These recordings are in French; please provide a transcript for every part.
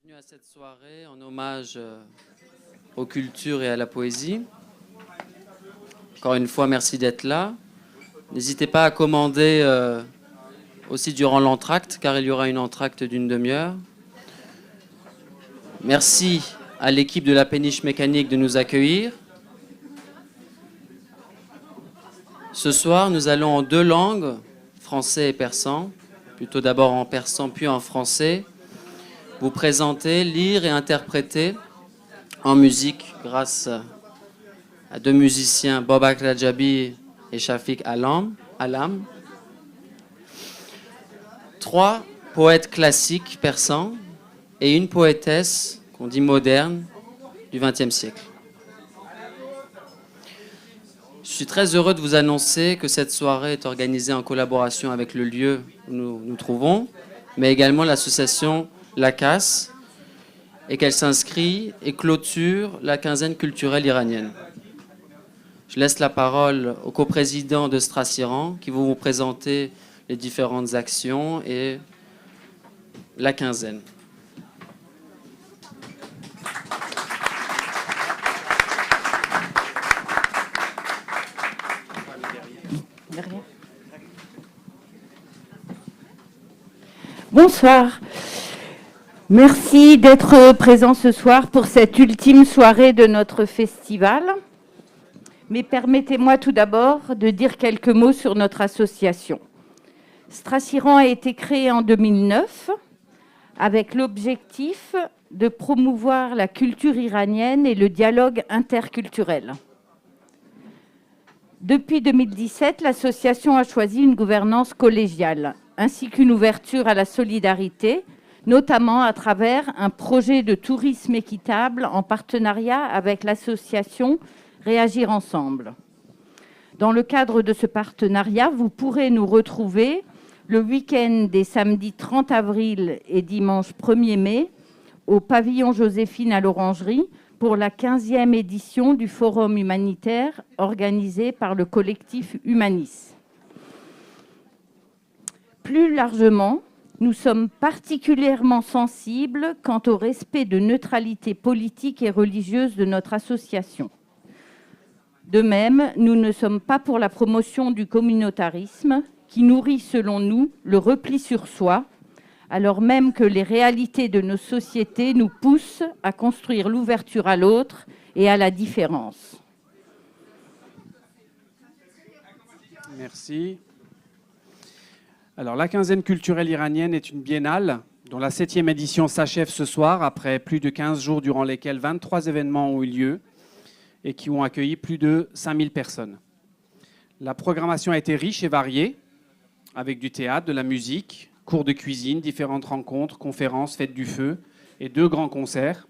Bienvenue à cette soirée en hommage aux cultures et à la poésie. Encore une fois, merci d'être là. N'hésitez pas à commander aussi durant l'entracte, car il y aura une entracte d'une demi-heure. Merci à l'équipe de la péniche mécanique de nous accueillir. Ce soir, nous allons en deux langues, français et persan, plutôt d'abord en persan puis en français, vous présenter, lire et interpréter en musique grâce à deux musiciens, Bobak Rajabi et Shafiq Alam. Trois poètes classiques persans et une poétesse qu'on dit moderne du XXe siècle. Je suis très heureux de vous annoncer que cette soirée est organisée en collaboration avec le lieu où nous nous trouvons, mais également l'association La Casse, et qu'elle s'inscrit et clôture la quinzaine culturelle iranienne. Je laisse la parole au coprésident de Strassiran qui va vous présenter les différentes actions et la quinzaine. Bonsoir. Merci d'être présent ce soir pour cette ultime soirée de notre festival. Mais permettez-moi tout d'abord de dire quelques mots sur notre association. Strassiran a été créée en 2009 avec l'objectif de promouvoir la culture iranienne et le dialogue interculturel. Depuis 2017, l'association a choisi une gouvernance collégiale, ainsi qu'une ouverture à la solidarité, notamment à travers un projet de tourisme équitable en partenariat avec l'association Réagir Ensemble. Dans le cadre de ce partenariat, vous pourrez nous retrouver le week-end des samedis 30 avril et dimanche 1er mai au pavillon Joséphine à l'Orangerie pour la 15e édition du Forum humanitaire organisé par le collectif Humanis. Plus largement, nous sommes particulièrement sensibles quant au respect de neutralité politique et religieuse de notre association. De même, nous ne sommes pas pour la promotion du communautarisme qui nourrit, selon nous, le repli sur soi, alors même que les réalités de nos sociétés nous poussent à construire l'ouverture à l'autre et à la différence. Merci. Alors, la quinzaine culturelle iranienne est une biennale dont la 7e édition s'achève ce soir après plus de 15 jours durant lesquels 23 événements ont eu lieu et qui ont accueilli plus de 5000 personnes. La programmation a été riche et variée avec du théâtre, de la musique, cours de cuisine, différentes rencontres, conférences, fêtes du feu et 2 grands concerts.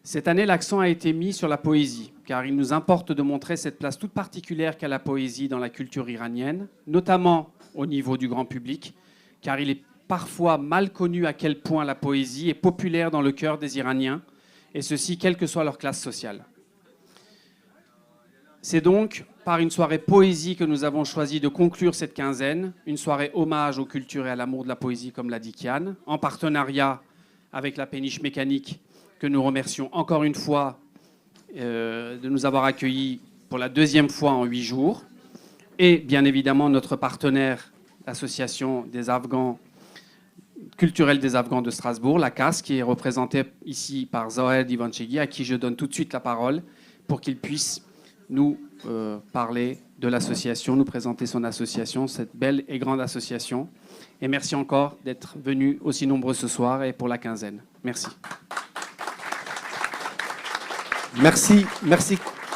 Cette année, l'accent a été mis sur la poésie, car il nous importe de montrer cette place toute particulière qu'a la poésie dans la culture iranienne, notamment au niveau du grand public, car il est parfois mal connu à quel point la poésie est populaire dans le cœur des Iraniens, et ceci quelle que soit leur classe sociale. C'est donc par une soirée poésie que nous avons choisi de conclure cette quinzaine, une soirée hommage aux cultures et à l'amour de la poésie, comme l'a dit Kian, en partenariat avec la péniche mécanique, que nous remercions encore une fois de nous avoir accueillis pour la 2e fois en 8 jours, et bien évidemment notre partenaire, l'association des Afghans culturelle des Afghans de Strasbourg, la CAS, qui est représentée ici par Zohair Divanchegui, à qui je donne tout de suite la parole pour qu'il puisse nous parler de l'association, nous présenter son association, cette belle et grande association. Et merci encore d'être venus aussi nombreux ce soir et pour la quinzaine. Merci. Merci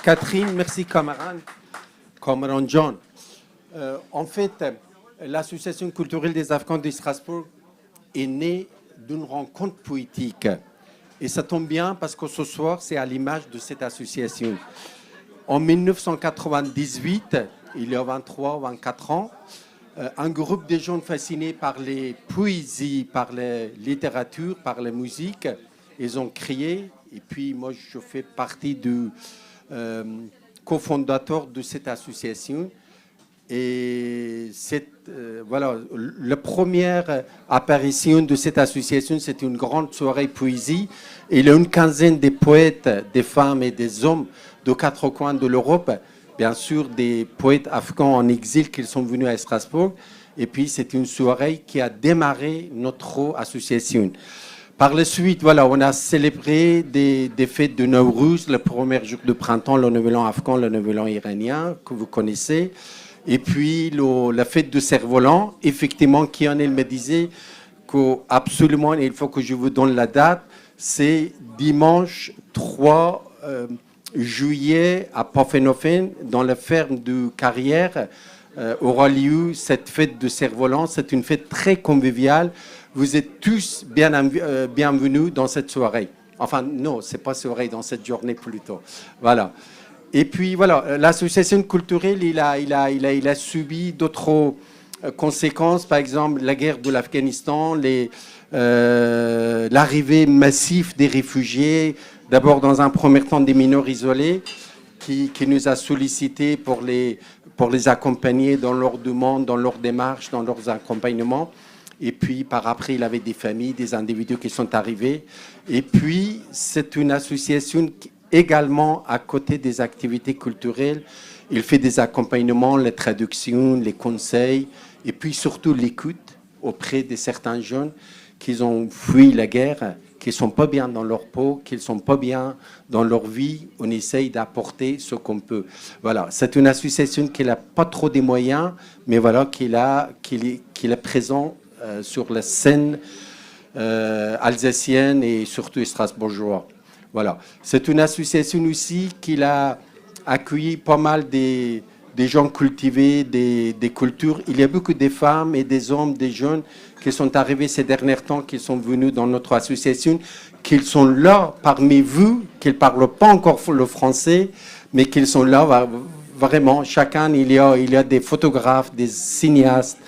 Catherine, merci Cameron John. En fait, l'association culturelle des Afghans de Strasbourg est née d'une rencontre poétique. Et ça tombe bien parce que ce soir, c'est à l'image de cette association. En 1998, il y a 23 ou 24 ans, un groupe de jeunes fascinés par les poésies, par la littérature, par la musique, ils ont créé, et puis moi je fais partie du cofondateur de cette association. Et voilà, la première apparition de cette association, c'est une grande soirée poésie. Il y a une quinzaine de poètes, des femmes et des hommes de quatre coins de l'Europe, bien sûr des poètes afghans en exil qui sont venus à Strasbourg. Et puis c'est une soirée qui a démarré notre association. Par la suite, voilà, on a célébré des fêtes de Nowruz, le premier jour de printemps, le Nouvel An afghan, le Nouvel An iranien, que vous connaissez. Et puis la fête de Cerf-Volant, effectivement, Kian me disait qu'absolument, il faut que je vous donne la date, c'est dimanche 3 juillet à Pfaffenhofen, dans la ferme de Carrière, aura lieu cette fête de Cerf-Volant. C'est une fête très conviviale. Vous êtes tous bienvenus dans cette soirée. Enfin, non, c'est pas soirée, dans cette journée plutôt. Voilà. Et puis, voilà, l'association culturelle, il a subi d'autres conséquences. Par exemple, la guerre de l'Afghanistan, l'arrivée massive des réfugiés, d'abord dans un premier temps des mineurs isolés, qui nous a sollicités pour les accompagner dans leurs demandes, dans leurs démarches, dans leurs accompagnements. Et puis, par après, il avait des familles, des individus qui sont arrivés. Et puis, c'est une association qui, également, à côté des activités culturelles, il fait des accompagnements, les traductions, les conseils, et puis surtout l'écoute auprès de certains jeunes qui ont fui la guerre, qui ne sont pas bien dans leur peau, qui ne sont pas bien dans leur vie. On essaye d'apporter ce qu'on peut. Voilà, c'est une association qui n'a pas trop de moyens, mais voilà, qui est présent sur la scène alsacienne et surtout strasbourgeoise. Voilà. C'est une association aussi qui a accueilli pas mal des gens cultivés, des cultures. Il y a beaucoup de femmes et des hommes, des jeunes qui sont arrivés ces derniers temps, qui sont venus dans notre association, qui sont là parmi vous, qui ne parlent pas encore le français, mais qui sont là vraiment. Chacun, il y a des photographes, des cinéastes,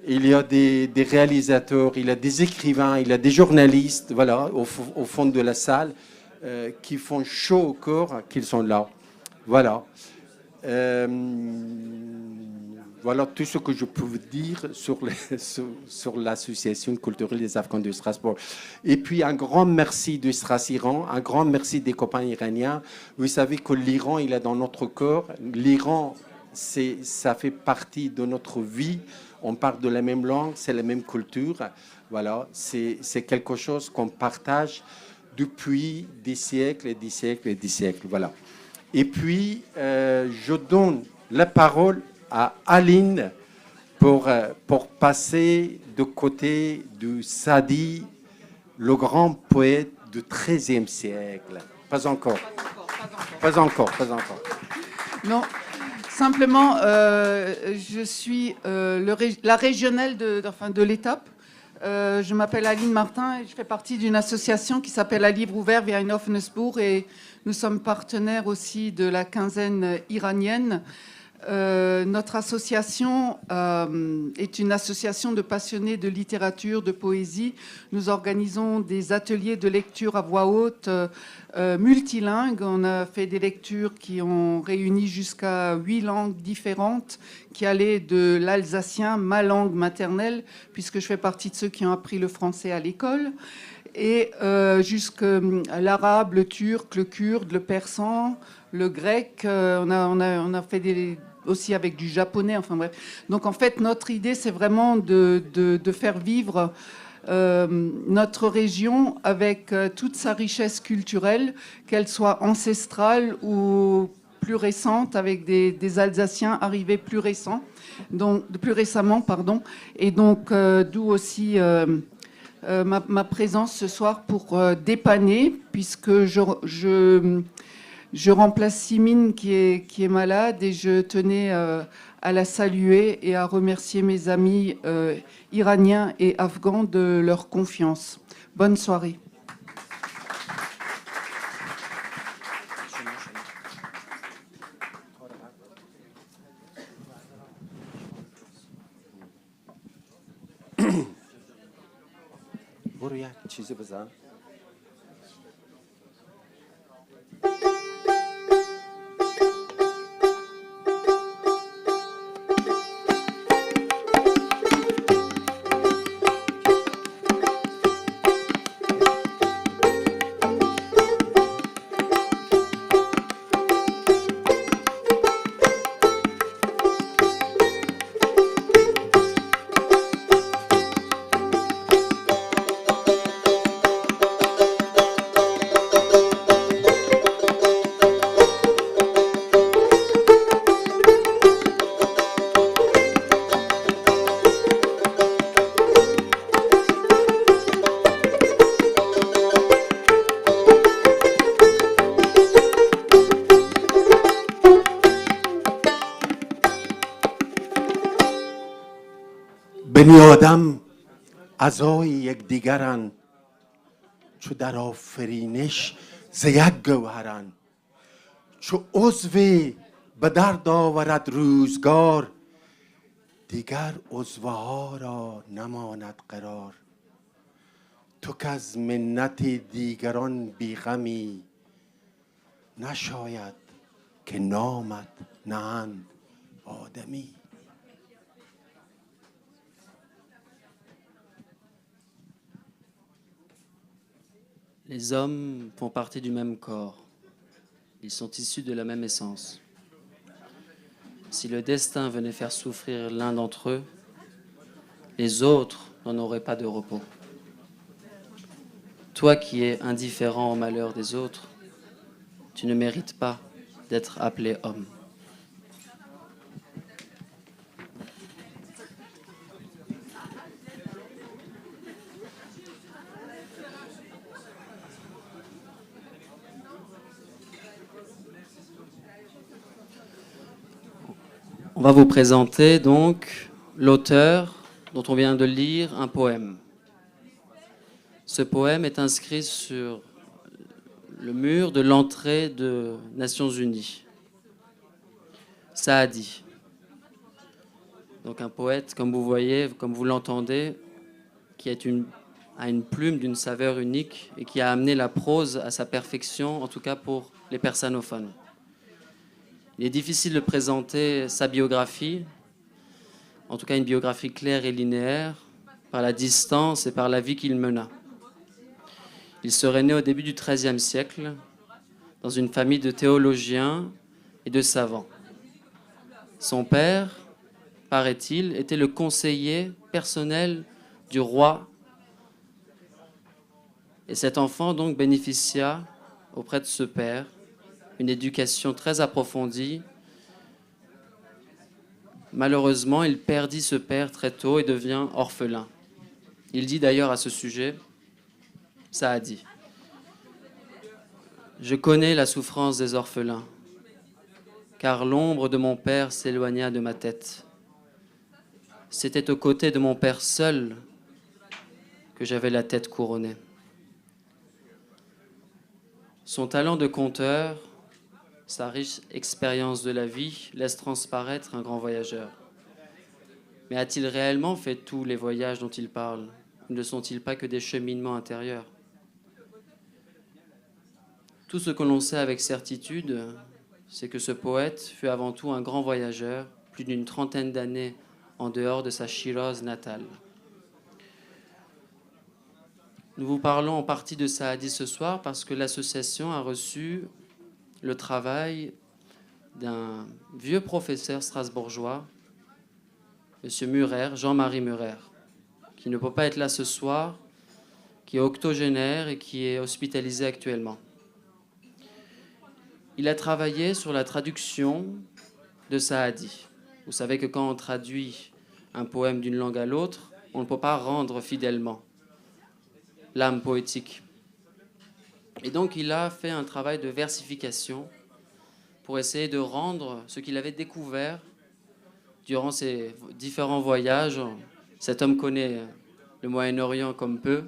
il y a des réalisateurs, il y a des écrivains, il y a des journalistes, voilà, au fond de la salle, qui font chaud au corps, qu'ils sont là. Voilà. Voilà tout ce que je peux vous dire sur l'association culturelle des Afghans de Strasbourg. Et puis un grand merci de Stras-Iran, un grand merci des copains iraniens. Vous savez que l'Iran, il est dans notre corps. L'Iran, ça fait partie de notre vie. On parle de la même langue, c'est la même culture. Voilà, c'est quelque chose qu'on partage depuis des siècles et des siècles et des siècles. Voilà. Et puis, je donne la parole à Aline pour passer de côté de Sadi, le grand poète du XIIIe siècle. Pas encore. Pas encore. Non. Simplement, je suis la régionale de l'étape. Je m'appelle Aline Martin et je fais partie d'une association qui s'appelle À Livre Ouvert via une Offenesbourg et nous sommes partenaires aussi de la quinzaine iranienne. Notre association est une association de passionnés de littérature, de poésie. Nous organisons des ateliers de lecture à voix haute multilingues. On a fait des lectures qui ont réuni jusqu'à 8 langues différentes, qui allaient de l'alsacien, ma langue maternelle, puisque je fais partie de ceux qui ont appris le français à l'école, et jusqu'à l'arabe, le turc, le kurde, le persan, le grec. On a fait aussi avec du japonais, enfin bref. Donc en fait, notre idée, c'est vraiment de faire vivre notre région avec toute sa richesse culturelle, qu'elle soit ancestrale ou plus récente, avec des Alsaciens arrivés plus récemment. Et donc, d'où aussi ma présence ce soir pour dépanner, puisque je remplace Simine qui est malade et je tenais à la saluer et à remercier mes amis iraniens et afghans de leur confiance. Bonne soirée. بنی آدم اعضای یکدیگرند چو در آفرینش ز یک گوهرند چو عضوی به درد آورد روزگار دیگر عضوها را نماند قرار تو که از منت دیگران بیغمی نشاید که نامت نهند آدمی. Les hommes font partie du même corps. Ils sont issus de la même essence. Si le destin venait faire souffrir l'un d'entre eux, les autres n'en auraient pas de repos. Toi qui es indifférent au malheur des autres, tu ne mérites pas d'être appelé homme. On va vous présenter donc l'auteur dont on vient de lire un poème. Ce poème est inscrit sur le mur de l'entrée des Nations Unies. Saadi. Donc un poète, comme vous voyez, comme vous l'entendez, qui a une plume d'une saveur unique et qui a amené la prose à sa perfection, en tout cas pour les persanophones. Il est difficile de présenter sa biographie, en tout cas une biographie claire et linéaire, par la distance et par la vie qu'il mena. Il serait né au début du XIIIe siècle, dans une famille de théologiens et de savants. Son père, paraît-il, était le conseiller personnel du roi. Et cet enfant donc bénéficia auprès de ce père une éducation très approfondie. Malheureusement, il perdit ce père très tôt et devient orphelin. Il dit d'ailleurs à ce sujet, Saadi, « Je connais la souffrance des orphelins, car l'ombre de mon père s'éloigna de ma tête. C'était aux côtés de mon père seul que j'avais la tête couronnée. » Son talent de conteur, sa riche expérience de la vie laisse transparaître un grand voyageur. Mais a-t-il réellement fait tous les voyages dont il parle? Ne sont-ils pas que des cheminements intérieurs? Tout ce que l'on sait avec certitude, c'est que ce poète fut avant tout un grand voyageur, plus d'une trentaine d'années en dehors de sa Shiraz natale. Nous vous parlons en partie de Saadi ce soir parce que l'association a reçu le travail d'un vieux professeur strasbourgeois, M. Murer, Jean-Marie Murer, qui ne peut pas être là ce soir, qui est octogénaire et qui est hospitalisé actuellement. Il a travaillé sur la traduction de Saadi. Vous savez que quand on traduit un poème d'une langue à l'autre, on ne peut pas rendre fidèlement l'âme poétique. Et donc il a fait un travail de versification pour essayer de rendre ce qu'il avait découvert durant ses différents voyages. Cet homme connaît le Moyen-Orient comme peu,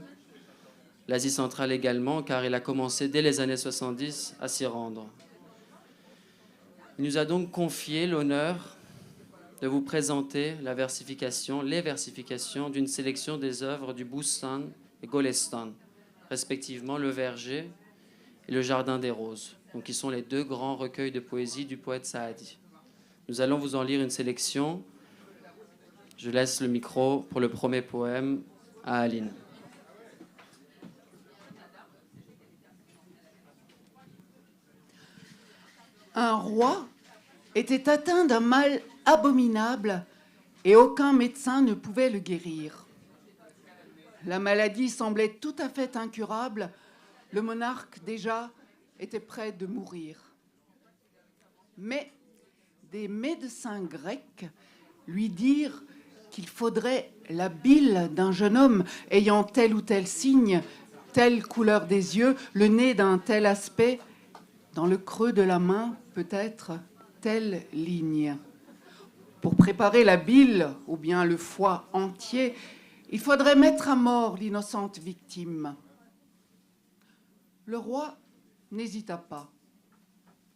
l'Asie centrale également, car il a commencé dès les années 70 à s'y rendre. Il nous a donc confié l'honneur de vous présenter la versification, les versifications d'une sélection des œuvres du Bustan et Golestan, respectivement Le Verger et Le Jardin des Roses, donc qui sont les deux grands recueils de poésie du poète Saadi. Nous allons vous en lire une sélection. Je laisse le micro pour le premier poème à Aline. Un roi était atteint d'un mal abominable et aucun médecin ne pouvait le guérir. La maladie semblait tout à fait incurable. Le monarque, déjà, était près de mourir. Mais des médecins grecs lui dirent qu'il faudrait la bile d'un jeune homme ayant tel ou tel signe, telle couleur des yeux, le nez d'un tel aspect, dans le creux de la main, peut-être telle ligne. Pour préparer la bile ou bien le foie entier, il faudrait mettre à mort l'innocente victime. Le roi n'hésita pas.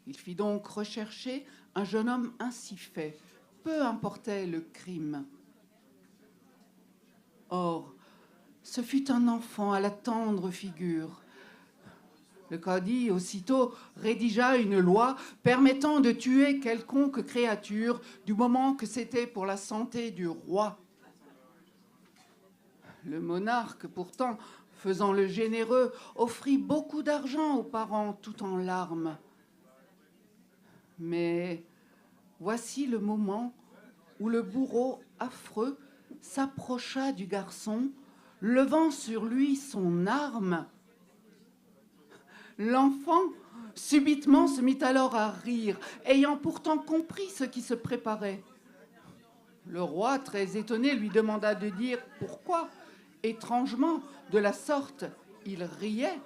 Il fit donc rechercher un jeune homme ainsi fait, peu importait le crime. Or, ce fut un enfant à la tendre figure. Le cadi aussitôt rédigea une loi permettant de tuer quelconque créature du moment que c'était pour la santé du roi. Le monarque, pourtant, faisant le généreux, offrit beaucoup d'argent aux parents tout en larmes. Mais voici le moment où le bourreau affreux s'approcha du garçon, levant sur lui son arme. L'enfant, subitement, se mit alors à rire, ayant pourtant compris ce qui se préparait. Le roi, très étonné, lui demanda de dire pourquoi. Étrangement, de la sorte, il riait.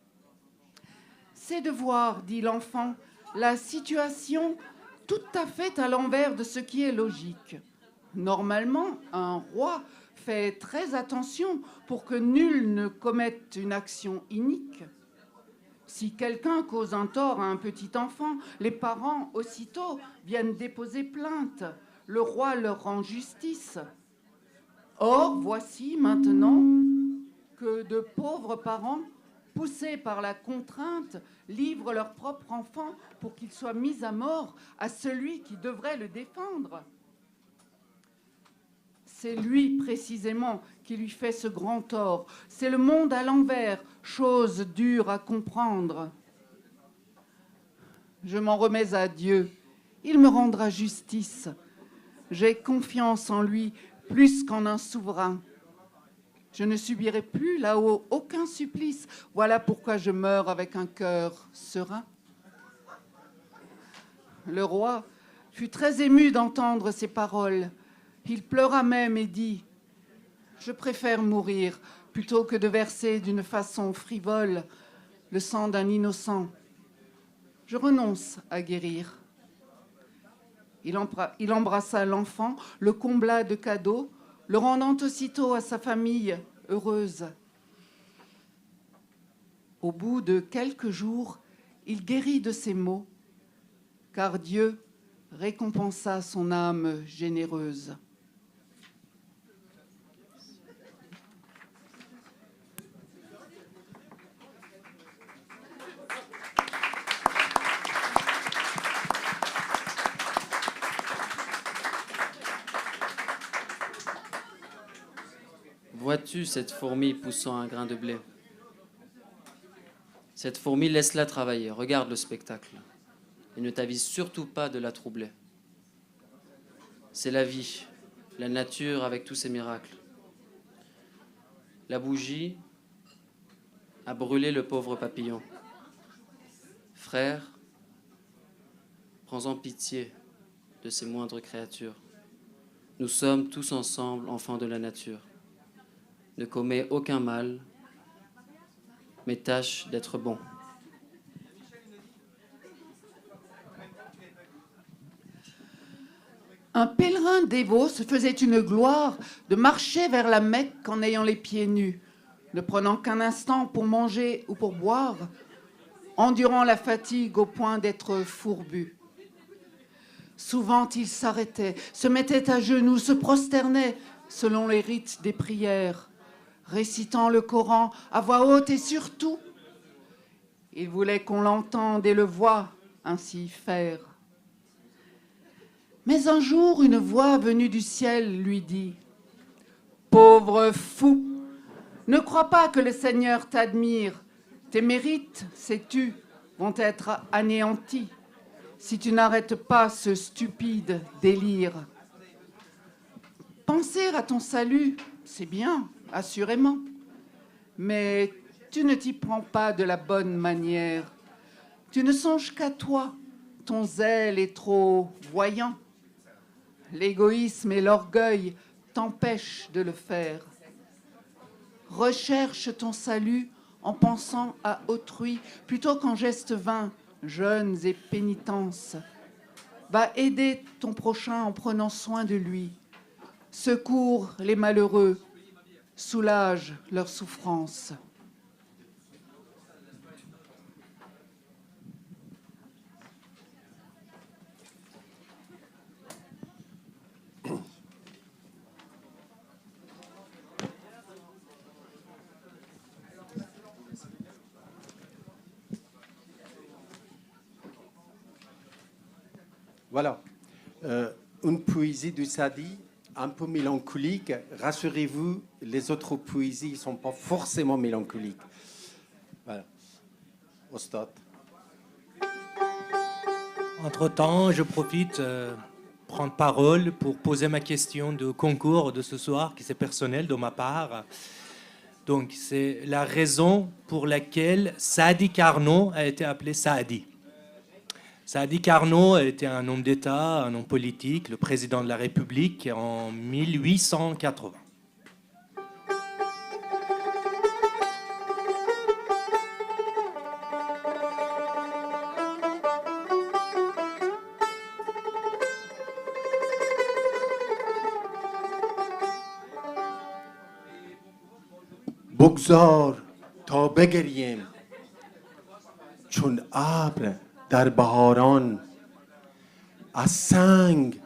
« C'est de voir, dit l'enfant, la situation tout à fait à l'envers de ce qui est logique. Normalement, un roi fait très attention pour que nul ne commette une action inique. Si quelqu'un cause un tort à un petit enfant, les parents aussitôt viennent déposer plainte. Le roi leur rend justice. Or, voici maintenant que de pauvres parents, poussés par la contrainte, livrent leur propre enfant pour qu'il soit mis à mort à celui qui devrait le défendre. C'est lui précisément qui lui fait ce grand tort. C'est le monde à l'envers, chose dure à comprendre. Je m'en remets à Dieu. Il me rendra justice. J'ai confiance en lui plus qu'en un souverain. Je ne subirai plus là-haut aucun supplice. Voilà pourquoi je meurs avec un cœur serein. Le roi fut très ému d'entendre ces paroles. Il pleura même et dit « Je préfère mourir plutôt que de verser d'une façon frivole le sang d'un innocent. Je renonce à guérir. » Il embrassa l'enfant, le combla de cadeaux, le rendant aussitôt à sa famille heureuse. Au bout de quelques jours, il guérit de ses maux, car Dieu récompensa son âme généreuse. Vois-tu cette fourmi poussant un grain de blé? Cette fourmi, laisse-la travailler, regarde le spectacle. Et ne t'avise surtout pas de la troubler. C'est la vie, la nature avec tous ses miracles. La bougie a brûlé le pauvre papillon. Frère, prends-en pitié de ces moindres créatures. Nous sommes tous ensemble enfants de la nature. Ne commets aucun mal, mais tâche d'être bon. Un pèlerin dévot se faisait une gloire de marcher vers la Mecque en ayant les pieds nus, ne prenant qu'un instant pour manger ou pour boire, endurant la fatigue au point d'être fourbu. Souvent, il s'arrêtait, se mettait à genoux, se prosternait selon les rites des prières, récitant le Coran à voix haute et surtout, il voulait qu'on l'entende et le voie ainsi faire. Mais un jour, une voix venue du ciel lui dit « Pauvre fou, ne crois pas que le Seigneur t'admire. Tes mérites, sais-tu, vont être anéantis si tu n'arrêtes pas ce stupide délire. Penser à ton salut, c'est bien, assurément, mais tu ne t'y prends pas de la bonne manière. Tu ne songes qu'à toi, ton zèle est trop voyant. L'égoïsme et l'orgueil t'empêchent de le faire. Recherche ton salut en pensant à autrui plutôt qu'en gestes vains, jeûnes et pénitences. Va aider ton prochain en prenant soin de lui. Secours les malheureux, soulage leurs souffrances. Voilà. Une poésie de Sadi, un peu mélancolique. Rassurez-vous, les autres poésies ne sont pas forcément mélancoliques. Voilà. Ostad. Entre-temps, je profite prendre parole pour poser ma question de concours de ce soir, qui c'est personnel de ma part. Donc, c'est la raison pour laquelle Sadi Carnot a été appelé Sadi. Sadi Carnot était un homme d'État, un homme politique, le président de la République en 1880. بگذار تا بگریم چون ابر در بهاران از سنگ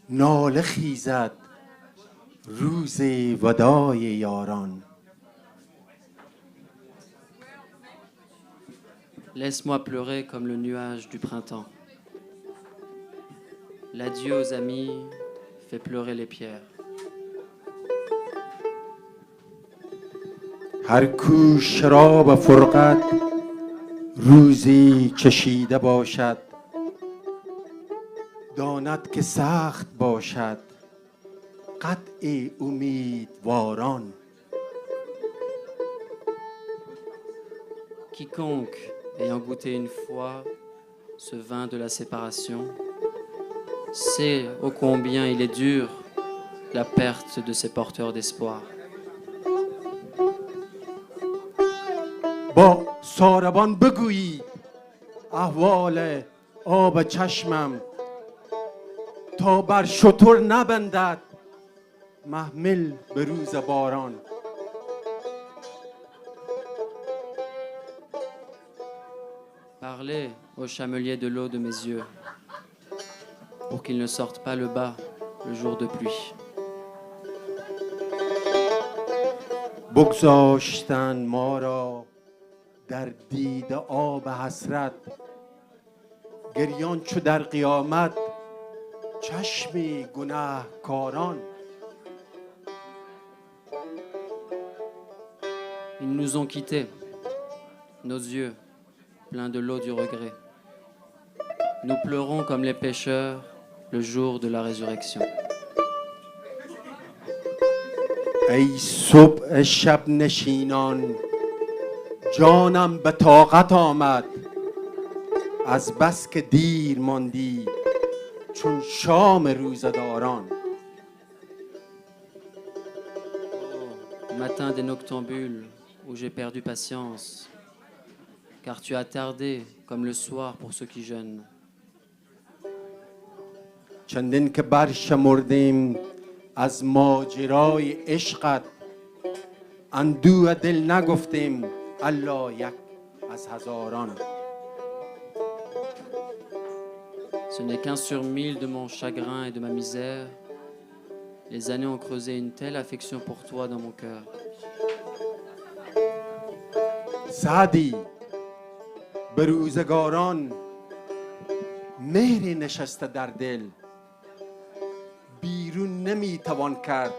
ناله خیزد روز وداع یاران. Laisse-moi pleurer comme le nuage du printemps. L'adieu aux amis fait pleurer les pierres. هر کو شراب فرقت روزی چشیده باشد داند که سخت باشد قطع امیدواران. Quiconque, ayant goûté une fois ce vin de la séparation, sait ô combien il est dur la perte de ces porteurs d'espoir. با ساربان بگویی احوال آب چشمم تا بر شتر نبندد محمل به روز باران. Parlez au chamelier de l'eau de mes yeux pour qu'il ne sorte pas le bas le jour de pluie. بگذاشتن ما را در دید آب حسرت گریان چو در قیامت چشم گناهکاران. Ils nous ont quittés, nos yeux pleins de l'eau du regret. Nous pleurons comme les pécheurs le jour de la résurrection. ای صبح شب نشینان جانم به طاقت آمد از بس که دیر ماندی چون شام روزداران. Matin des noctambules où j'ai perdu patience, car tu as tardé comme le soir pour ceux qui jeûnent. چندین که برشمردیم از ماجرای عشقت اندوه دل نگفتیم الا یک از هزاران. Ce n'est qu'un sur mille de mon chagrin et de ma misère. Les années ont creusé une telle affection pour toi dans mon cœur. سعدی به روزگاران مهر نشسته در دل بیرون نمیتوان کرد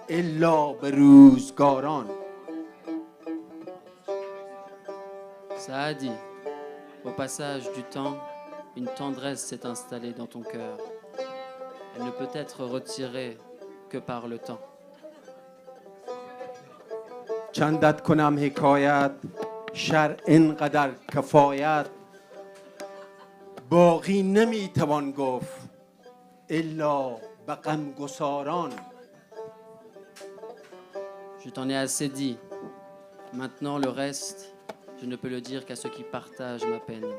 الا به روزگاران. Saadi, au passage du temps, une tendresse s'est installée dans ton cœur. Elle ne peut être retirée que par le temps. چندت کنم حکایت شر اینقدر کفایت باقی نمیتوان گفت الا به غمگساران. Je t'en ai assez dit. Maintenant, le reste, je ne peux le dire qu'à ceux qui partagent ma peine.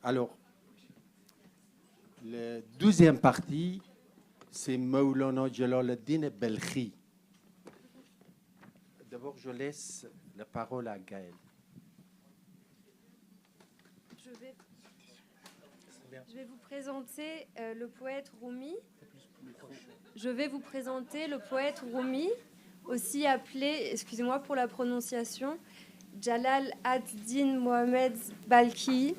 Alors, la deuxième partie, c'est Maulana Jalaluddin Belkhi. D'abord, je laisse la parole à Gaël. Je vais vous présenter le poète Rumi. Je vais vous présenter le poète Rumi, aussi appelé, excusez-moi pour la prononciation, Jalal ad-Din Mohammed Balkhi.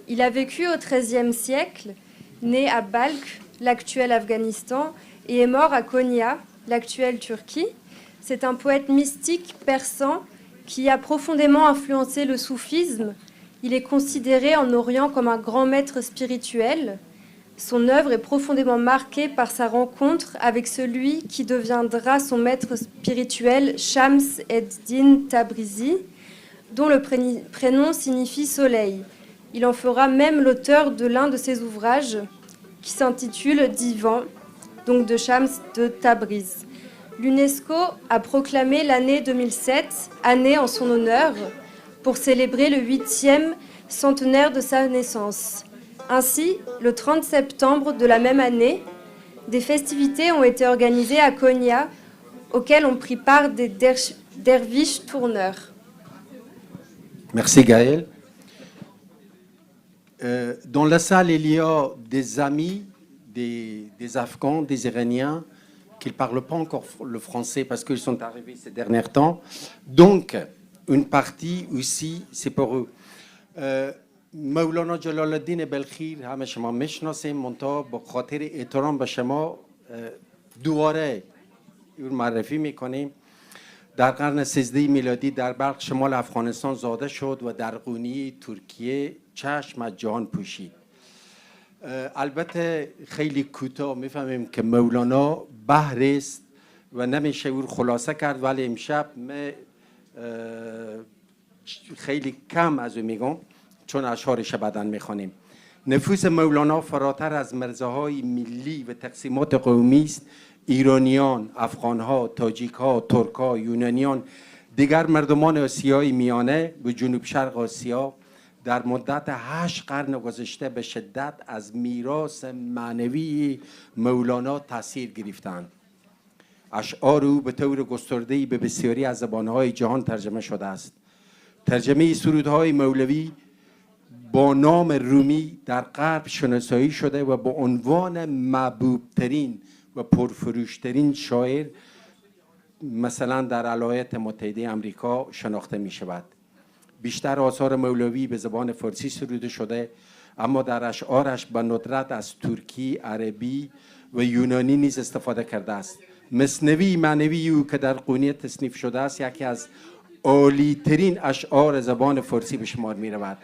Il a vécu au XIIIe siècle, né à Balkh, l'actuel Afghanistan, et est mort à Konya, l'actuelle Turquie. C'est un poète mystique persan qui a profondément influencé le soufisme. Il est considéré en Orient comme un grand maître spirituel. Son œuvre est profondément marquée par sa rencontre avec celui qui deviendra son maître spirituel, Shams ed-Din Tabrizi, dont le prénom signifie soleil. Il en fera même l'auteur de l'un de ses ouvrages qui s'intitule Divan, donc de Shams de Tabriz. L'UNESCO a proclamé l'année 2007, année en son honneur, pour célébrer le 8e centenaire de sa naissance. Ainsi, le 30 septembre de la même année, des festivités ont été organisées à Konya, auxquelles ont pris part des derviches tourneurs. Merci Gaël. Dans la salle, il y a des amis, des Afghans, des Iraniens, qui ne parlent pas encore le français parce qu'ils sont arrivés ces derniers temps. Donc, une partie aussi, c'est pour eux. مولانا جلال الدین بلخی همه شما میشناسیم منتها با خاطر احترام به شما دوباره اون معرفی میکنیم. در قرن 13 میلادی در بلخ شمال افغانستان زاده شد و در قونیه ترکیه چشم از جهان پوشید. البته خیلی کوتاه میفهمیم که مولانا بحر است و نمیشه اون خلاصه کرد، ولی امشب خیلی کم از اون میگم چون اشعارش بعداً میخوانیم. نفوس مولانا فراتر از مرزهای ملی و تقسیمات قومی است. ایرانیان، افغانها، تاجیکها، ترکها، یونانیان، دیگر مردمان آسیای میانه و جنوب شرق آسیا در مدت 8 قرن گذشته به شدت از میراث معنوی مولانا تاثیر گرفتند. اشعار او به طور گسترده‌ای به بسیاری از زبانهای جهان ترجمه شده است. ترجمه سرودهای مولوی با نام رومی در غرب شناسایی شده و با عنوان محبوبترین و پرفروشترین شاعر مثلا در ایالات متحده آمریکا شناخته می شود. بیشتر آثار مولوی به زبان فارسی سروده شده، اما در اشعارش به ندرت از ترکی، عربی و یونانی نیز استفاده کرده است. مثنوی معنوی او که در قونیه تصنیف شده است یکی از عالی‌ترین اشعار زبان فارسی به شمار می رود.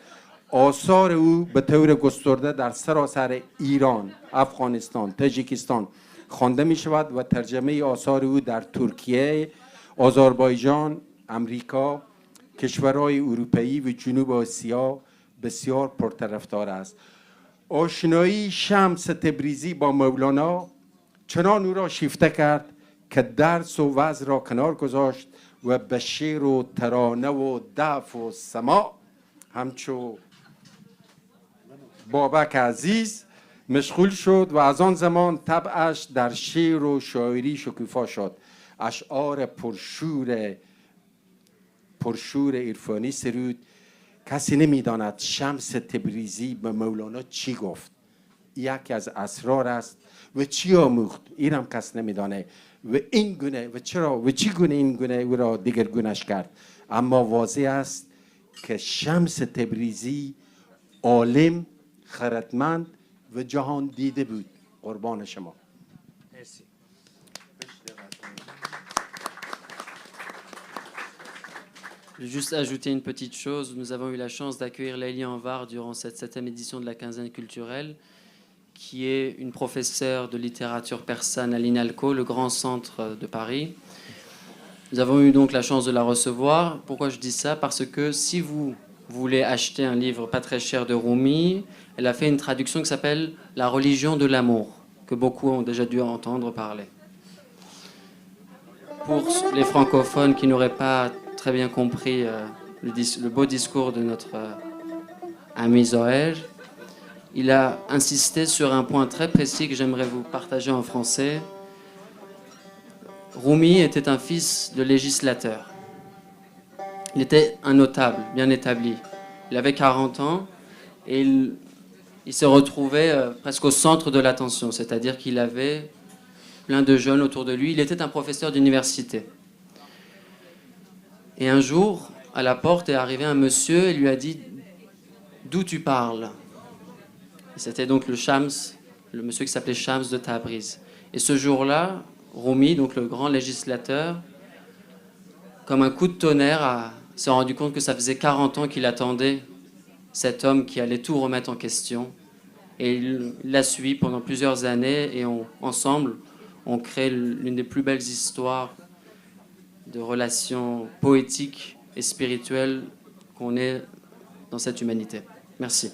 آثار او به طور گسترده در سراسر ایران، افغانستان، تاجیکستان خوانده می شود و ترجمه آثار او در ترکیه، آذربایجان، امریکا، کشورهای اروپایی و جنوب آسیا بسیار پرطرفدار است. آشنایی شمس تبریزی با مولانا چنان او را شیفته کرد که درس و وعظ را کنار گذاشت و به شعر و ترانه و دف و سماع همچو بابک عزیز مشغول شد و از آن زمان طبعش در شعر و شاعری شکوفا شد. اشعار پرشور عرفانی سرود. کسی نمیداند شمس تبریزی به مولانا چی گفت. یکی از اسرار است و چی آموخت اینم کس نمیدانه و این گونه و چرا و چی گونه این گونه او را دیگرگونش کرد. اما واضح است که شمس تبریزی عالم، خردمند و جهان دیده بود. قربان شما. Merci. Je vais juste ajouter une petite chose. Nous avons eu la chance d'accueillir Laïli Anvar durant cette 7e édition de la quinzaine culturelle, qui est une professeure de littérature persane à l'INALCO, le grand centre de Paris. Nous avons eu donc la chance de la recevoir. Pourquoi je dis ça? Parce que si vous voulez acheter un livre pas très cher de Rumi, elle a fait une traduction qui s'appelle « La religion de l'amour ». que beaucoup ont déjà dû entendre parler. Pour les francophones qui n'auraient pas très bien compris le beau discours de notre ami Zoël, il a insisté sur un point très précis que j'aimerais vous partager en français. Rumi était un fils de législateur. Il était un notable, bien établi. Il avait 40 ans et il se retrouvait presque au centre de l'attention, c'est-à-dire qu'il avait plein de jeunes autour de lui. Il était un professeur d'université. Et un jour, à la porte est arrivé un monsieur et lui a dit « D'où tu parles ?» C'était donc le monsieur qui s'appelait Shams de Tabriz. Et ce jour-là, Rumi, donc le grand législateur, comme un coup de tonnerre, s'est rendu compte que ça faisait 40 ans qu'il attendait cet homme qui allait tout remettre en question. Et il l'a suivi pendant plusieurs années et ensemble, on crée l'une des plus belles histoires de relations poétiques et spirituelles qu'on ait dans cette humanité. Merci.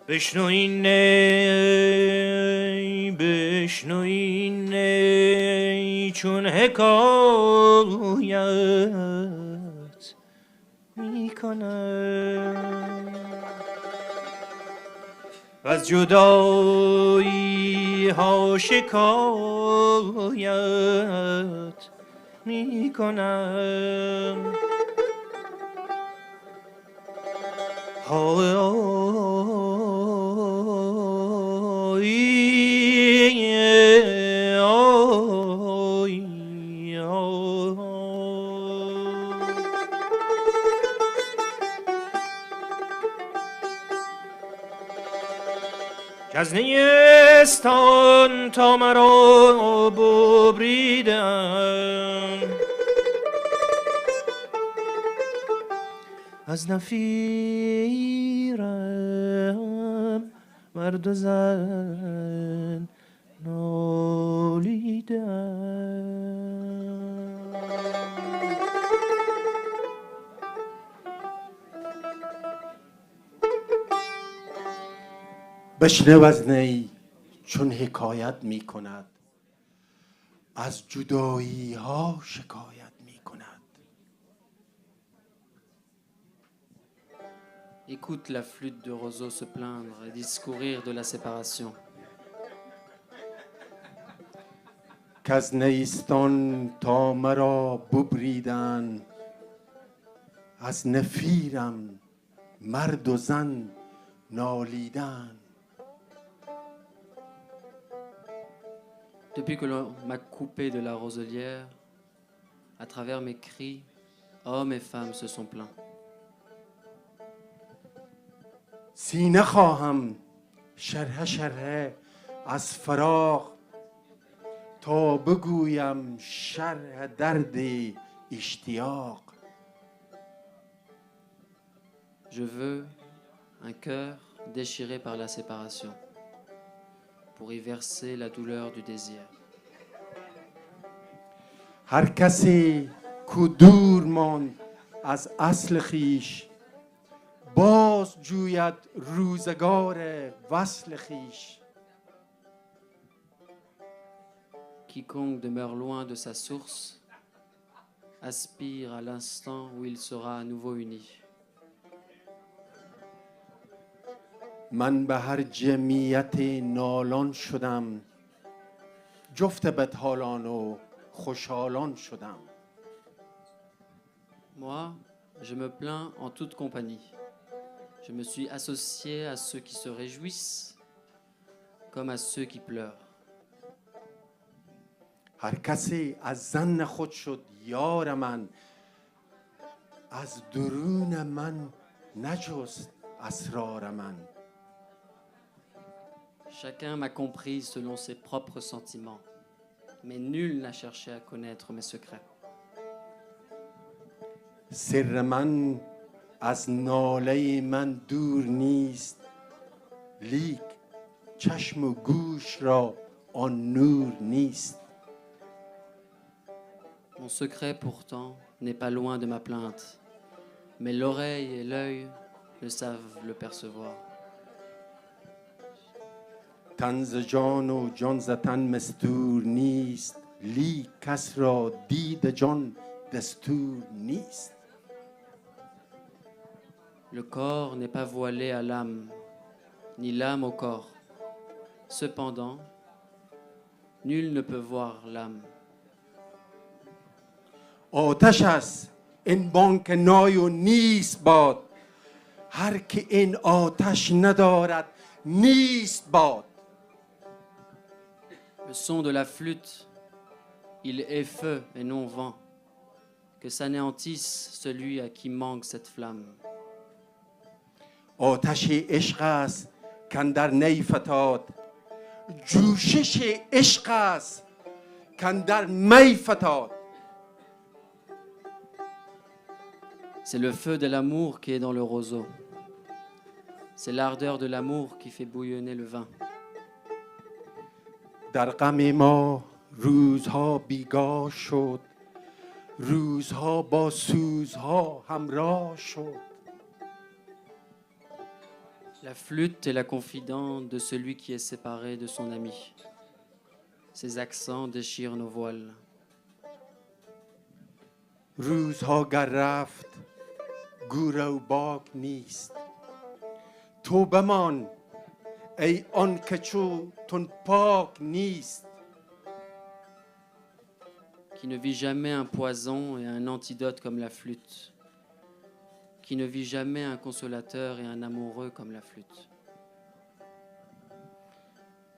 بشنوین ای بشنوین ای چون حکایت میکنم از جدایی ها شکایت میکنم از نیستان تا مرا ببریدن از نفیرم مرد و زن نالیدن بشنو از نی چون حکایت می کند از جدایی ها شکایت می کند. Écoute la flûte de roseau se plaindre et discourir de la séparation. کز نیستان تا مرا ببریدن از نفیرم مرد و زن نالیدن. Depuis que l'on m'a coupé de la roselière, à travers mes cris, hommes et femmes se sont plaints. سینه خواهم شرح شرح از فراق تا بگویم شرح درد اشتیاق. Je veux un cœur déchiré par la séparation pour y verser la douleur du désir. هر کسی کو دور ماند از اصل خیش باز جوید روزگار وصل خیش. Quiconque demeure loin de sa source aspire à l'instant où il sera à nouveau uni. من به هر جمعیت نالان شدم جفت بدحالان و خوشحالان شدم. Moi, je me plains en toute compagnie. Je me suis associé à ceux qui se réjouissent comme à ceux qui pleurent. هر کسی از ظن خود شد یار من از درون من نجست اسرار من. Chacun m'a compris selon ses propres sentiments, mais nul n'a cherché à connaître mes secrets. سر من از ناله من دور نیست لیک چشم و گوش را آن نور نیست. Mon secret pourtant n'est pas loin de ma plainte, mais l'oreille et l'œil ne savent le percevoir. تن ز جان و جان ز تن مستور نیست لیک کس را دید جان دستور نیست. Le corps n'est pas voilé à l'âme, ni l'âme au corps. Cependant, nul ne peut voir l'âme. آتش است این بانک نای و نیست باد هر که این آتش ندارد نیست باد. Le son de la flûte, il est feu et non vent. Que s'anéantisse celui à qui manque cette flamme. آتش عشق است کاندر نی فتاد جوشش عشق است کاندر می فتاد. C'est le feu de l'amour qui est dans le roseau. C'est l'ardeur de l'amour qui fait bouillonner le vin. در غم ما روزها بیگاه شد روزها با سوزها همراه شد. La flûte est la confidente de celui qui est séparé de son ami. Ses accents déchirent nos voiles. روزها گر رفت گور و باک نیست تو بمان ای آن که چون پاک نیست. Qui ne vit jamais un poison et un antidote comme la flûte. Qui ne vit jamais un consolateur et un amoureux comme la flûte.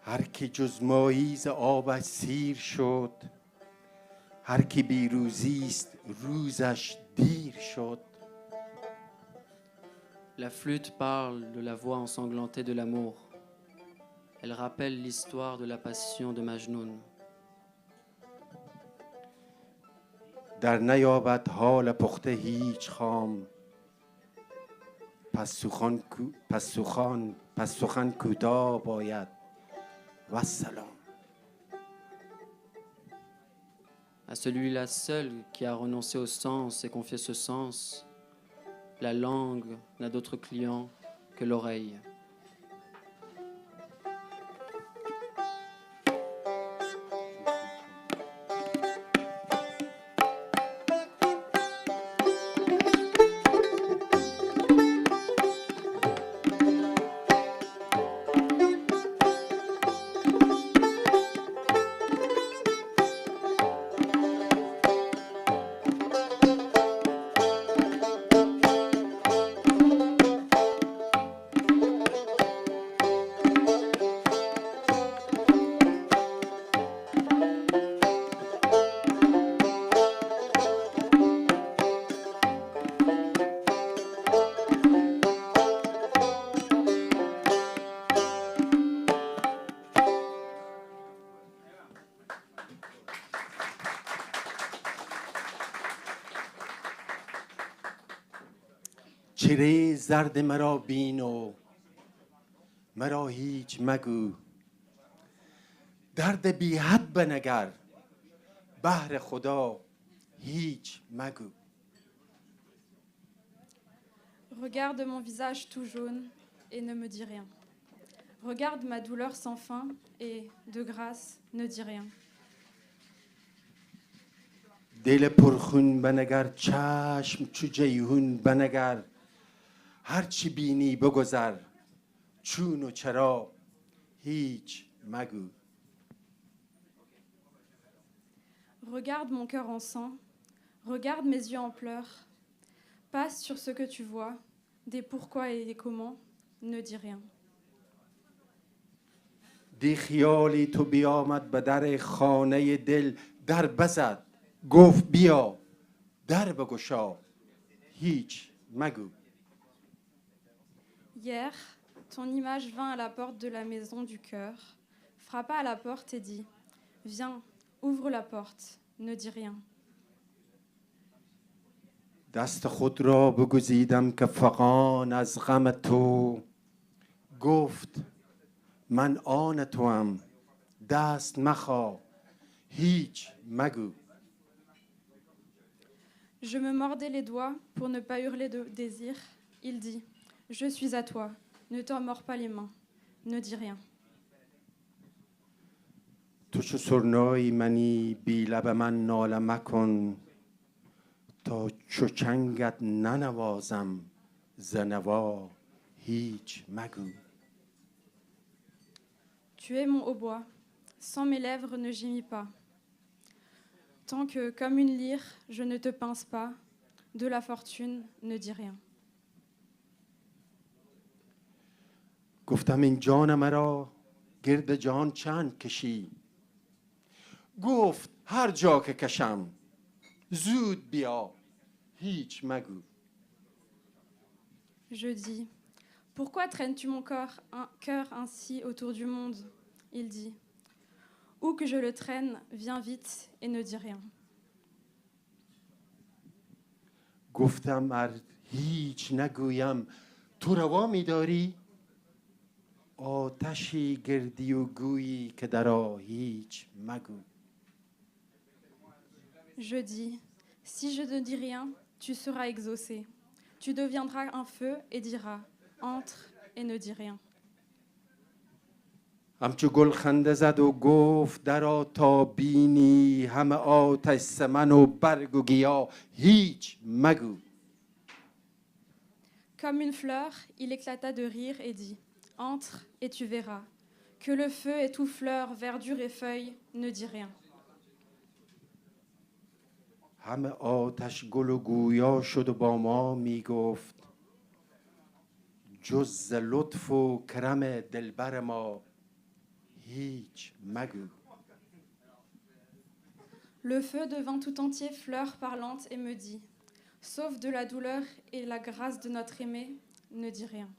هر کی جز مایی ز آبش سیر شد هر کی بی روزی است روزش دیر شد. La flûte parle de la voix ensanglantée de l'amour. Elle rappelle l'histoire de la passion de Majnoun. در نیابد حال پخته هیچ خام پس سخن کوتاه باید و سلام. À celui-là seul qui a renoncé au sens et confié ce sens, la langue n'a d'autre client que l'oreille. چهره زرد مرا بین و مرا هیچ مگو درد بی حد بنگر بهر خدا هیچ مگو. Regarde mon visage tout jaune et ne me dis rien. Regarde ma douleur sans fin et, de grâce, ne dis rien. دل پرخون بنگر چشم چو جیهون بنگر هرچی بینی بگذر چون و چرا هیچ مگو. Regarde mon cœur en sang, regarde mes yeux en pleurs. Passe sur ce que tu vois, des pourquoi et des comment, ne dis rien. دی خیالی تو بیامد به در خانه دل، در بزد گفت بیا در بگشا هیچ مگو. Hier, ton image vint à la porte de la maison du cœur, frappa à la porte et dit « Viens, ouvre la porte, ne dis rien. » دست خود را بگزیدم که فغان از غم تو، گفت من آن توام دست مخواه هیچ مگو. Je me mordais les doigts pour ne pas hurler de désir. Il dit « Je suis à toi, ne t'en mords pas les mains, ne dis rien. » تو چو سرنای منی بی لب من ناله مکن، تا چو چنگت ننوازم ز نوا هیچ مگو. Tu es mon hautbois, sans mes lèvres ne gémis pas. Tant que, comme une lyre, je ne te pince pas, de la fortune ne dis rien. گفتم این جان مرا گرد جان چند کشی، گفت هر جا که کشم زود بیا هیچ مگو. Je dis, pourquoi traînes-tu mon cœur ainsi autour du monde? Il dit, où que je le traîne, viens vite et ne dis rien. گفتم ار هیچ نگویم تو روا می‌داری، آتشی گردی و گویی که درا هیچ مگو. Je dis, si je ne dis rien, tu seras exaucé. Tu deviendras un feu et diras, entre et ne dis rien. همچو گل خنده زد و گفت درا تا بینی همه آتش سمن و برگ و گیا هیچ مگو. Comme une fleur, il éclata de rire et dit, entre et tu verras. Que le feu est tout fleur, verdure et feuilles, ne dis rien. همه آتش گل و گویا شد و با ما میگفت، جز ز لطف و کرم دلبر ما هیچ مگو. Le feu devint tout entier fleur parlante et me dit, sauf de la douleur et la grâce de notre aimé, ne dis rien.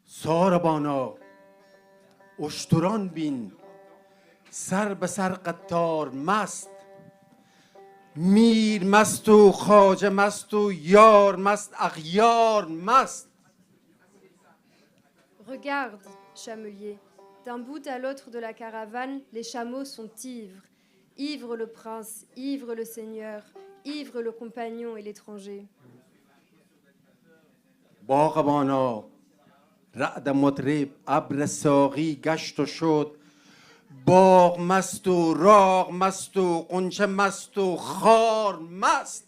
ساربانا اشتران بین سر به سر قطار مست، میر مست و خواجه مست و یار مست اغیار مست. Regarde, chamelier, d'un bout à l'autre de la caravane, les chameaux sont ivres. ivre le prince, ivre le seigneur, ivre le compagnon et l'étranger. باغبانا رعد مطرب ابر ساقی گشت و شد باغ مست و راغ مست و غنچه مست و خار مست.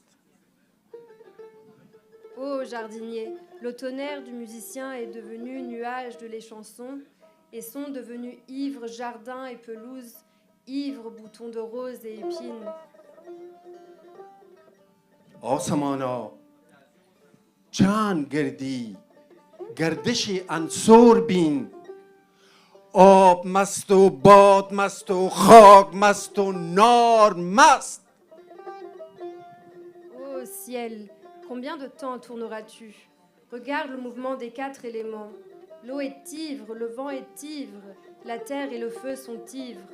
Ô jardinier, le tonnerre du musicien est devenu nuage de les chansons et sont devenus ivres jardins et pelouses, ivres boutons de roses et épines. آسمانا جان گردی گردش انصور بین آب مست و باد مست و خاک مست و نار مست. Ô ciel, combien de temps tourneras-tu? Regarde le mouvement des quatre éléments. L'eau est ivre, le vent est ivre, la terre et le feu sont ivres.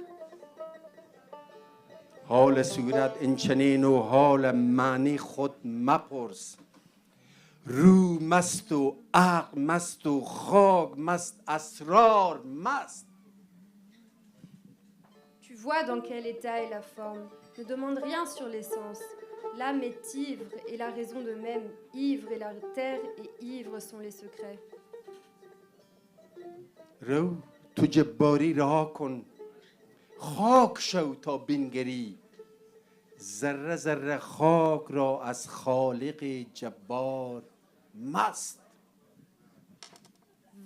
حال صورت این چنین و حال معنی خود مپرس رو مست و عقل مست و خاک مست اسرار مست. Tu vois dans quel état est la forme. Ne demande rien sur l'essence. L'âme est ivre et la raison de même. Ivre et la terre et ivre sont les secrets. رو تو جباری رها کن خاک شو تا بنگری ذره ذره خاک را از خالق جبار مست.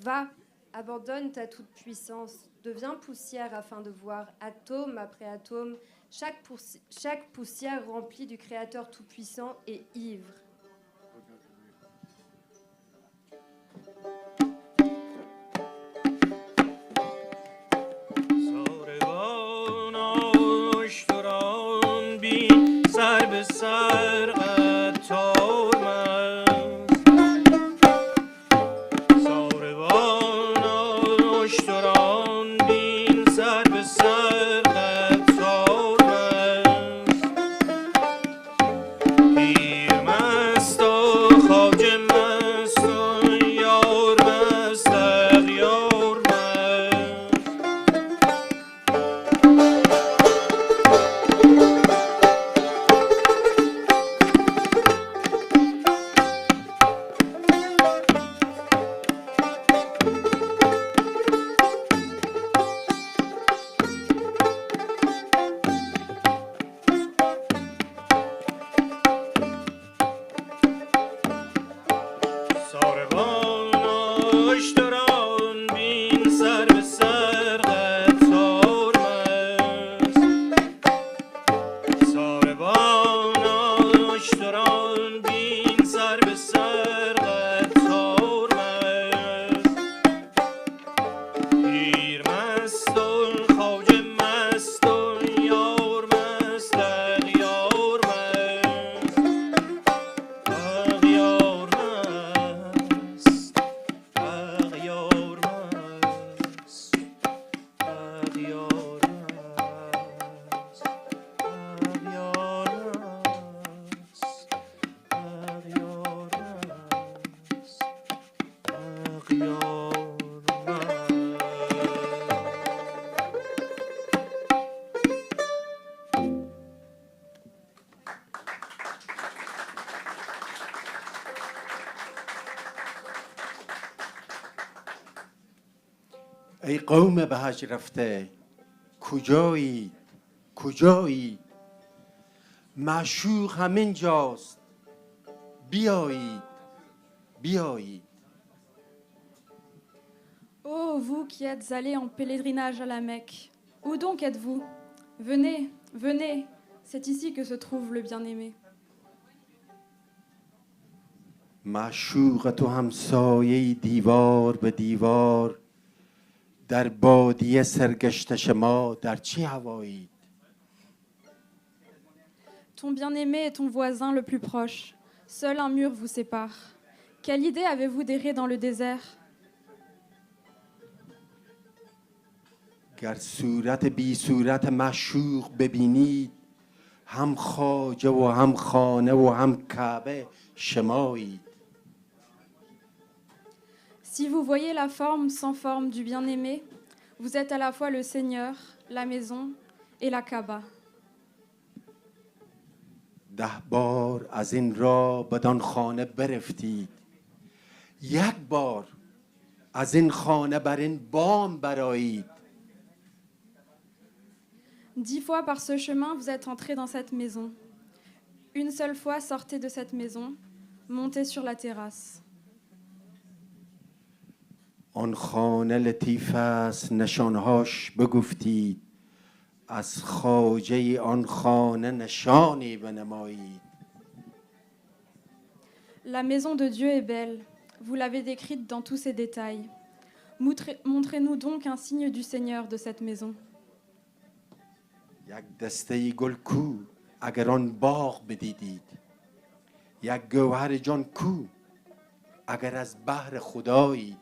Va, abandonne ta toute-puissance, deviens poussière afin de voir, atome après atome, chaque poussière remplie du Créateur tout-puissant et ivre. ساربان آشتران بین سر به سر قطار مست ساربان آشتران بین سر به سر قطار مست پیر مست و خواجه مست و یار مست اغیار مست ساربان آشتران بین سر به سر قطار مست ساربان آشتران بین سر به سر قطار مست پیر مست و خواجه مست و یار مست اغیار مست اغیار مست اغیار مست اغیار مست اغیار مست اغیار مست اغیار مست. ای قوم به حج رفته کجایید کجایید معشوق همین جاست بیایید بیایید. Ô vous qui êtes allés en pèlerinage à la Mecque, où donc êtes-vous? Venez, venez, c'est ici que se trouve le bien-aimé. معشوق تو همسایه دیوار به دیوار در بادیه سرگشته شما در چه هوایید. Ton bien-aimé est ton voisin le plus proche. Seul un mur vous sépare. Quelle idée avez-vous d'errer dans le désert? گر صورت بی صورت معشوق ببینید هم خواجه و هم خانه و هم کعبه شمایید. Si vous voyez la forme sans forme du bien-aimé, vous êtes à la fois le Seigneur, la maison et la Kaaba. 10 بار از این راه بدان خانه برفتید، 1 بار از این خانه بر این بام برآیید. 10 fois par ce chemin, vous êtes entrés dans cette maison. Une seule fois, sortez de cette maison, montez sur la terrasse. آن خانه لطیف است نشانهاش بگفتید، از خواجه آن خانه نشانی بنمایید. La maison de Dieu est belle. Vous l'avez décrite dans tous ses détails. Montrez-nous donc un signe du Seigneur de cette maison. 1 دسته گل کو اگر آن باغ بدیدید، 1 گوهر جان کو اگر از بحر خدایید.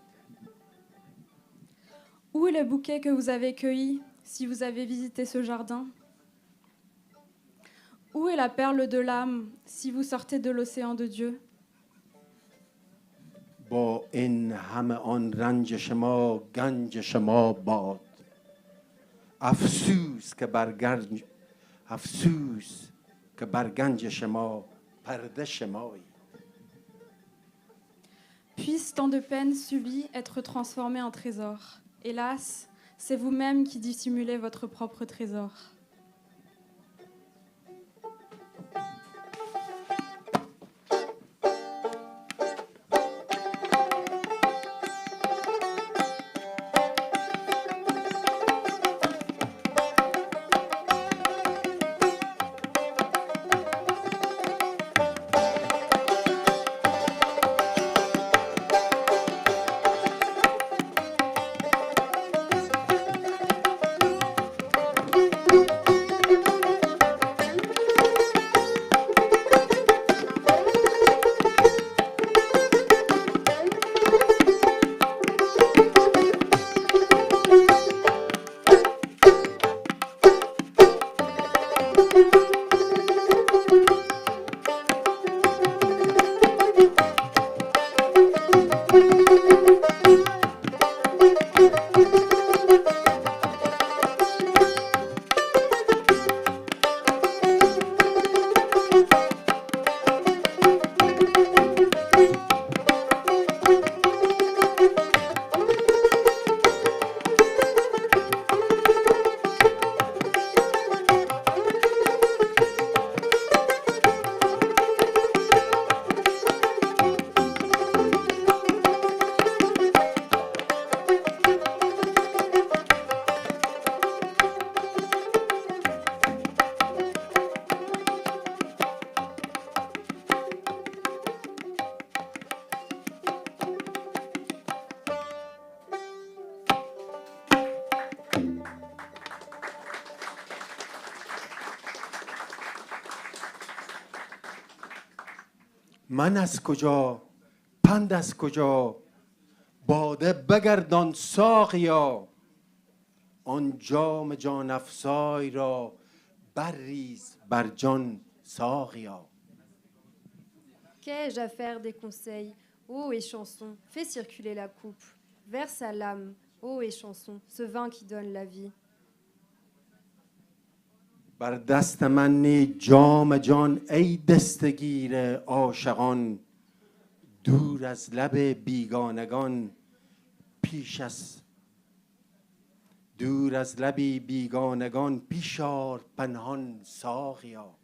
Où est le bouquet que vous avez cueilli si vous avez visité ce jardin? Où est la perle de l'âme si vous sortez de l'océan de Dieu? با این همه آن رنج شما گنج شما باد، افسوس که بر گنج شما پرده شمایی. Puisse tant de peines subies être transformées en trésors. Hélas, c'est vous-même qui dissimulez votre propre trésor. من از کجا پند از کجا باده بگردان ساقیا، آن جام جان افزای را برریز بر جان ساقیا. Qu'ai-je à faire des conseils, ô et chanson, fais circuler la coupe, verse à l'âme, ô et chanson, ce vin qui donne la vie. بر دست من نه جام جان ای دستگیر عاشقان، دور از لب بیگانگان پیش از دور از لبی بیگانگان پیشار پنهان ساقیا.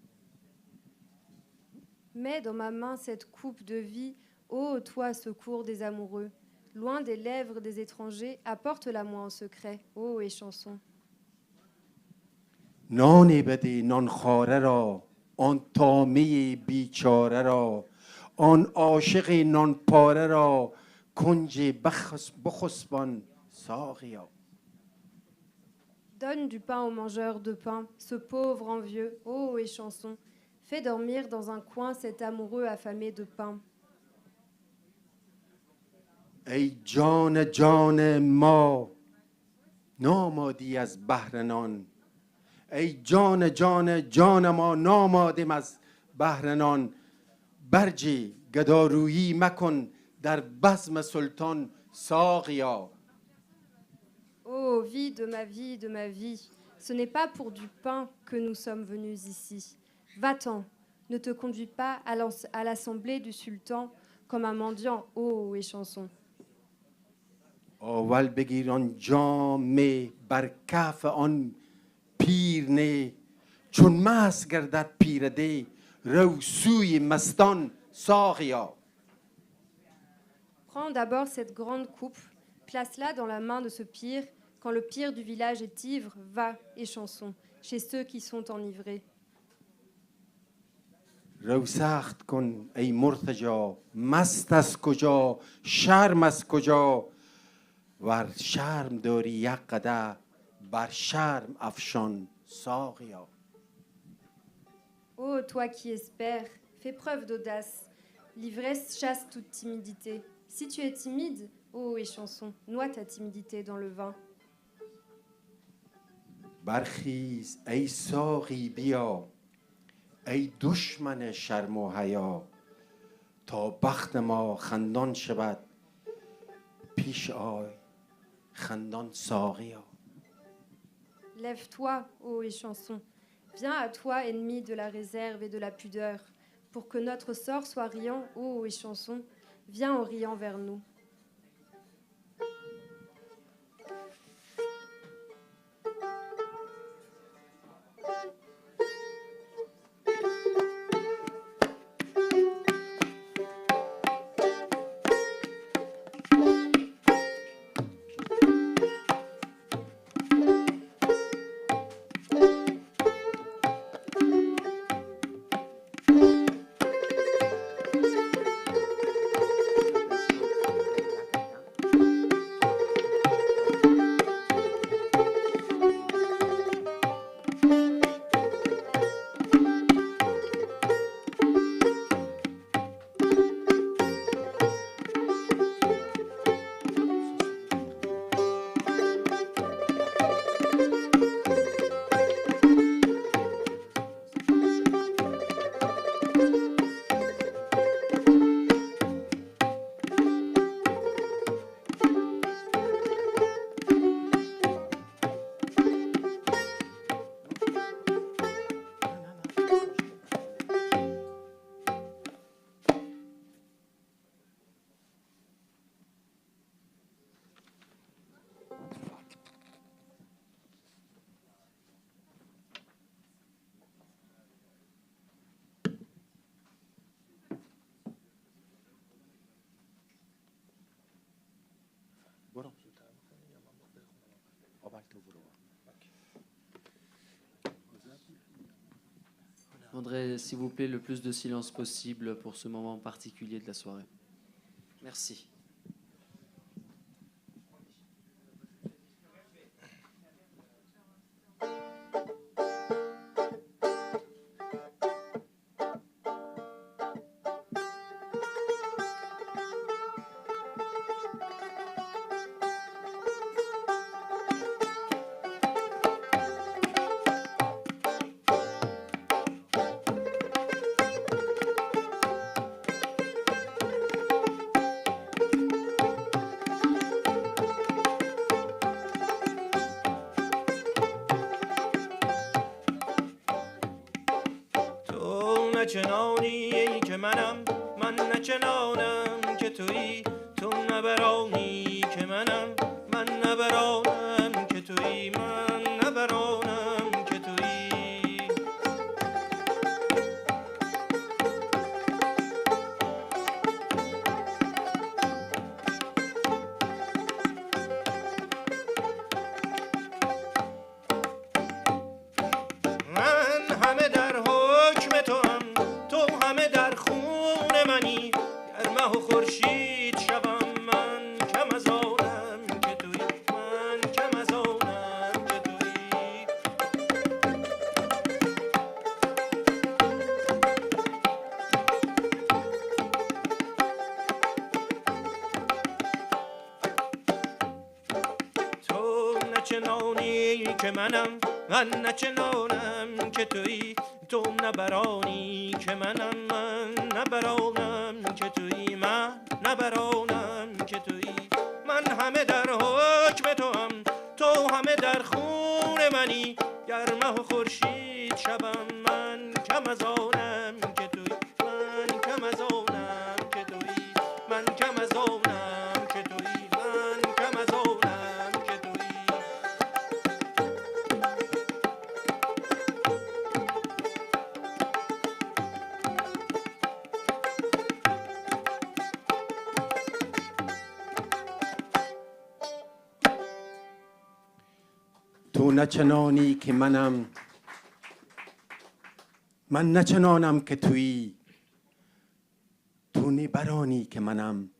Mets dans ma main cette coupe de vie, ô toi secours des amoureux, loin des lèvres des étrangers, apporte-la-moi en secret, ô et chanson. نان بده نان خواره را، آن طامه بیچاره را، آن عاشق نان پاره را کنج بخسبان ساقیا. Donne du pain au mangeur de pain, ce pauvre envieux, ô et chanson, fais dormir dans un coin cet amoureux affamé de pain. ای جان جان ما نامادی از بهر نان، ای جان جان جان ما نامادیم از بهر نان، برجی گدارویی مکن در بزم سلطان ساقیا. Ô vie de ma vie, ce n'est pas pour du pain que nous sommes venus ici. Va-t'en, Ne te conduis pas à l'assemblée du sultan comme un mendiant, ô échanson. اول بگیر آن جام بر کف آن پیر نه چون مست گردد پیرده رو سوی مستان ساقیا. Prends d'abord cette grande coupe, place-la dans la main de ce pire. Quand le pire du village est ivre, va, échanson, chez ceux qui sont enivrés. رو سخت کن ای مرتجا مست از کجا شرم از کجا ور شرم داری یک قدر بر شرم افشان ساقیا. Ô toi qui espères, fais preuve d'audace. L'ivresse chasse toute timidité. Si tu es timide, ô échanson, noie ta timidité dans le vin. برخیز ای ساقی بیا ای دشمن شرم و حیا تا بخت ما خندان شود پیش آی خندان ساقیا. Lève-toi, ô échanson. Viens à toi, ennemi de la réserve et de la pudeur. Pour que notre sort soit riant, ô échanson, viens en riant vers nous. Je demanderai, s'il vous plaît, le plus de silence possible pour ce moment particulier de la soirée. Merci. نچنانی که منم من نچنانم که تویی تو نبرانی که منم من نبرانم که تویی من نبرانم که تویی من همه در حکم تو همه در خون منی گر مه و خورشید شوم من کم از آنم که تویی من کم از آنم که تویی تو نچنانی که منم من نچنانم که تویی تو نبرانی که منم من نبرانم که تویی من نبرانم که تویی من همه در حکم تو همه در خون منی گر مه و خورشید شبم من کم از آنم که تو نه چنانی که منم، من نه چنانم که تویی. تو نه برانی که منم،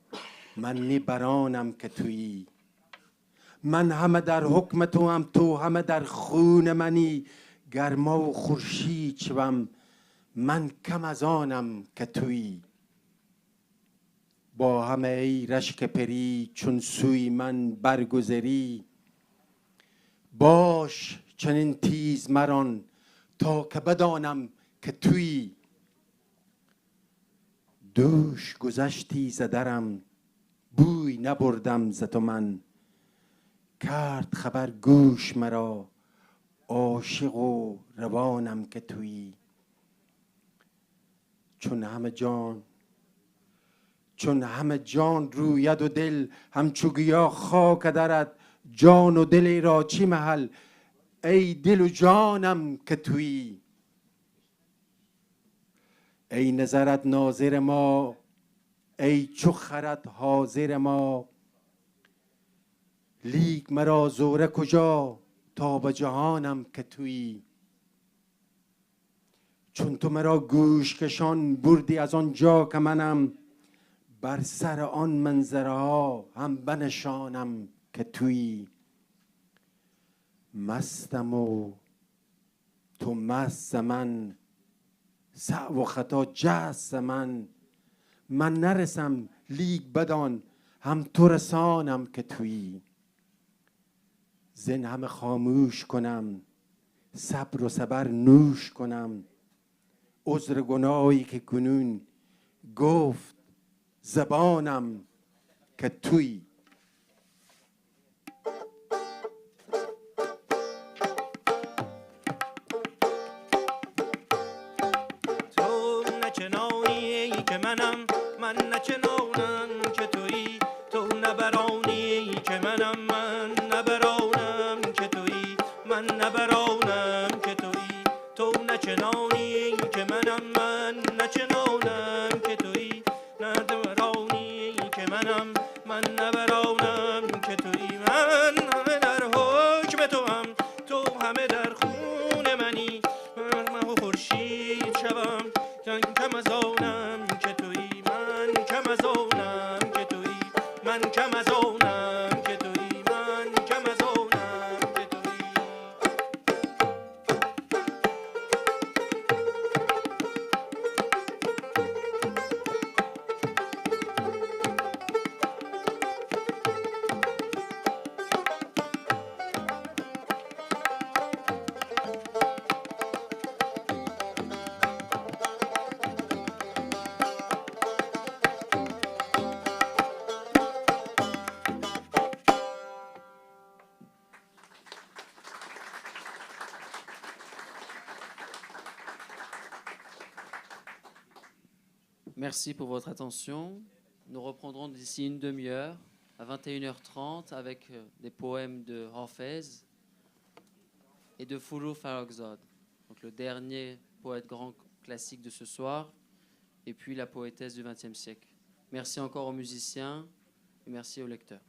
من نه برانم که تویی. من همه در حکم تو هم، تو همه در خون منی. گرما و خورشید شوم، من کم از آنم که تویی. با همه ای رشک پری چون سوی من برگذری. باش چنین تیز مران تا که بدانم که تویی. دوش گذشتی ز درم، بوی نبردم ز تو من. کرد خبر گوش مرا، عاشق و روانم که تویی. چون همه جان روید و دل، همچو گیا خاک درت. جان و دل را چی محل، ای دل و جانم که تویی. ای نظرت ناظر ما، ای چو خرد حاضر ما. لیک مرا زوره کجا تا به جهانم که تویی. چون تو مرا گوش کشان بردی از آن جا که منم. بر سر آن منظره ها هم بنشانم که تویی. مستم و تو مست من، سعی و خطا جست من. من نرسم لیک بدان، هم تو رسانم که تویی. زین همه خاموش کنم، صبر و صبر نوش کنم. عذر گناهی که کنون گفت زبانم که تویی. تو نه چنانی که منم، من نه چنانم که تویی. تو نه برانی که منم، من نه برانم که تویی. من نه برانم که تویی. تو نه چنانی که منم، من نه چنانم که تویی. نه برانی که منم، من نه برانم که تویی. من همه در حکم تو هم، تو همه در خون منی. من خورشید شوم، کم از آنم که تویی. من کم از آنم که تویی. من کم از آنم که تویی. من کم از آنم که تویی. Merci pour votre attention. Nous reprendrons d'ici une demi-heure à 21h30 avec des poèmes de Hafez et de Fulu Farrokhzad, donc le dernier poète grand classique de ce soir, et puis la poétesse du XXe siècle. Merci encore aux musiciens et merci aux lecteurs.